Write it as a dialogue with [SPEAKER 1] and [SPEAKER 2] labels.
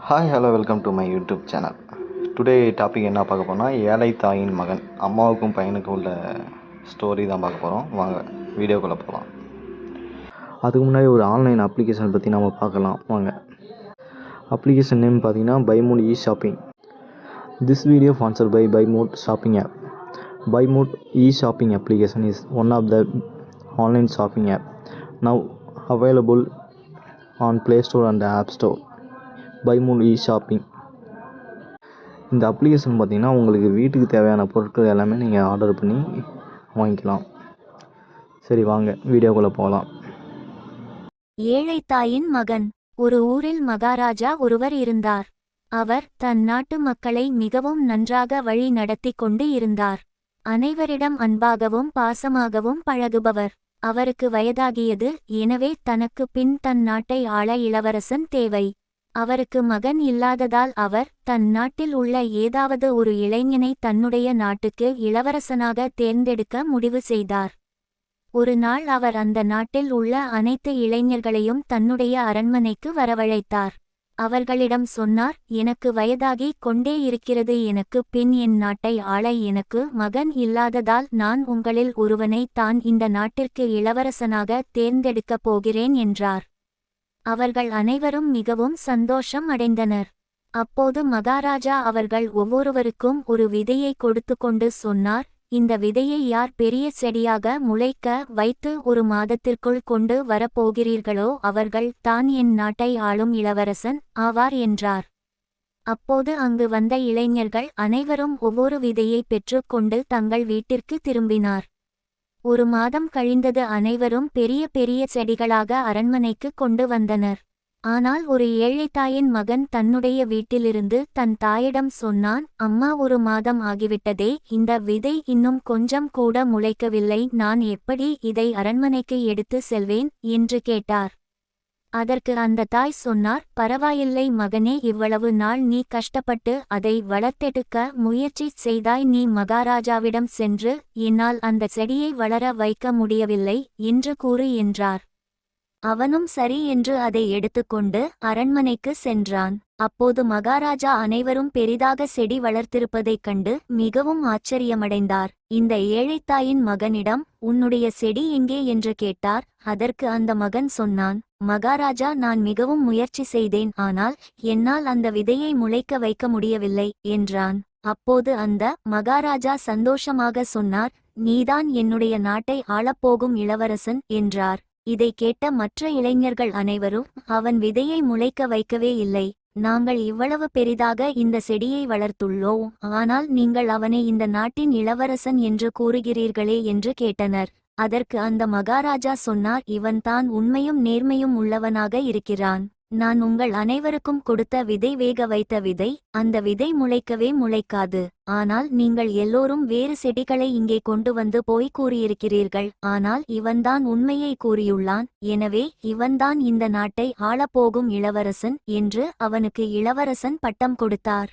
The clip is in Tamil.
[SPEAKER 1] Hi hello welcome to my YouTube channel. Today topic என்ன பார்க்க போனால் ஏழை தாயின் மகன், அம்மாவுக்கும் பையனுக்கும் உள்ள ஸ்டோரி தான் பார்க்க போகிறோம். வாங்க வீடியோக்குள்ளே போகலாம். அதுக்கு முன்னாடி ஒரு ஆன்லைன் அப்ளிகேஷன் பற்றி நம்ம பார்க்கலாம் வாங்க. அப்ளிகேஷன் நேம் பார்த்தீங்கன்னா பைமோட் e shopping. This video sponsored by பைமோட் ஷாப்பிங் ஆப். பைமோட் e shopping application is one of the online shopping app now available on Play Store and App Store. பைமோட் இ ஷாப்பிங் இந்த அப்ளிகேஷன் பார்த்திங்கன்னா உங்களுக்கு வீட்டுக்கு தேவையான பொருட்கள் எல்லாமே நீங்கள் ஆர்டர் பண்ணி வாங்கிக்கலாம். சரி வாங்க வீடியோக்குள்ளே போகலாம்.
[SPEAKER 2] ஏழை தாயின் மகன். ஒரு ஊரில் மகாராஜா ஒருவர் இருந்தார். அவர் தன் நாட்டு மக்களை மிகவும் நன்றாக வழி நடத்தி கொண்டு இருந்தார். அனைவரிடம் அன்பாகவும் பாசமாகவும் பழகுபவர். அவருக்கு வயதாகியது. எனவே தனக்கு பின் தன் நாட்டை ஆள இளவரசன் தேவை. அவருக்கு மகன் இல்லாததால் அவர் தன் நாட்டில் உள்ள ஏதாவது ஒரு இளைஞனை தன்னுடைய நாட்டுக்கு இளவரசனாக தேர்ந்தெடுக்க முடிவு செய்தார். ஒரு நாள் அவர் அந்த நாட்டில் உள்ள அனைத்து இளைஞர்களையும் தன்னுடைய அரண்மனைக்கு வரவழைத்தார். அவர்களிடம் சொன்னார், எனக்கு வயதாகி கொண்டே இருக்கிறது. எனக்கு பின் என் நாட்டை ஆள எனக்கு மகன் இல்லாததால் நான் உங்களில் ஒருவனை தான் இந்த நாட்டிற்கு இளவரசனாக தேர்ந்தெடுக்கப் போகிறேன் என்றார். அவர்கள் அனைவரும் மிகவும் சந்தோஷம் அடைந்தனர். அப்போது மகாராஜா அவர்கள் ஒவ்வொருவருக்கும் ஒரு விதையை கொடுத்து கொண்டு சொன்னார், இந்த விதையை யார் பெரிய செடியாக முளைக்க வைத்து ஒரு மாதத்திற்குள் கொண்டு வரப்போகிறீர்களோ அவர்கள் தான் என் நாட்டை ஆளும் இளவரசன் ஆவார் என்றார். அப்போது அங்கு வந்த இளைஞர்கள் அனைவரும் ஒவ்வொரு விதையை பெற்றுக்கொண்டு தங்கள் வீட்டிற்கு திரும்பினார். ஒரு மாதம் கழிந்தது. அனைவரும் பெரிய பெரிய செடிகளாக அரண்மனைக்கு கொண்டு வந்தனர். ஆனால் ஒரு ஏழை தாயின் மகன் தன்னுடைய வீட்டிலிருந்து தன் தாயிடம் சொன்னான், அம்மா, ஒரு மாதம் ஆகிவிட்டதே, இந்த விதை இன்னும் கொஞ்சம் கூட முளைக்கவில்லை. நான் எப்படி இதை அரண்மனைக்கு எடுத்து செல்வேன் என்று கேட்டார். அதற்கு அந்த தாய் சொன்னார், பரவாயில்லை மகனே, இவ்வளவு நாள் நீ கஷ்டப்பட்டு அதை வளர்த்தெடுக்க முயற்சி செய்தாய். நீ மகாராஜாவிடம் சென்று என்னால் அந்த செடியை வளர வைக்க முடியவில்லை என்று கூறு என்றார். அவனும் சரி என்று அதை எடுத்துக்கொண்டு அரண்மனைக்கு சென்றான். அப்போது மகாராஜா அனைவரும் பெரிதாக செடி வளர்த்திருப்பதைக் கண்டு மிகவும் ஆச்சரியமடைந்தார். இந்த ஏழைத்தாயின் மகனிடம் உன்னுடைய செடி எங்கே என்று கேட்டார். அதற்கு அந்த மகன் சொன்னான், மகாராஜா, நான் மிகவும் முயற்சி செய்தேன், ஆனால் என்னால் அந்த விதையை முளைக்க வைக்க முடியவில்லை என்றான். அப்போது அந்த மகாராஜா சந்தோஷமாக சொன்னார், நீதான் என்னுடைய நாட்டை ஆளப்போகும் இளவரசன் என்றார். இதை கேட்ட மற்ற இளைஞர்கள் அனைவரும், அவன் விதையை முளைக்க வைக்கவே இல்லை. நாங்கள் இவ்வளவு பெரிதாக இந்த செடியை வளர்த்துள்ளோம், ஆனால் நீங்கள் அவனை இந்த நாட்டின் இளவரசன் என்று கூறுகிறீர்களே என்று கேட்டனர். அதற்கு அந்த மகாராஜா சொன்னார், இவன்தான் உண்மையும் நேர்மையும் உள்ளவனாக இருக்கிறான். நான் உங்கள் அனைவருக்கும் கொடுத்த விதை வேக வைத்த விதை. அந்த விதை முளைக்கவே முளைக்காது. ஆனால் நீங்கள் எல்லோரும் வேறு செடிகளை இங்கே கொண்டு வந்து போய் கூறியிருக்கிறீர்கள். ஆனால் இவன்தான் உண்மையை கூறியுள்ளான். எனவே இவன்தான் இந்த நாட்டை ஆளப்போகும் இளவரசன் என்று அவனுக்கு இளவரசன் பட்டம் கொடுத்தார்.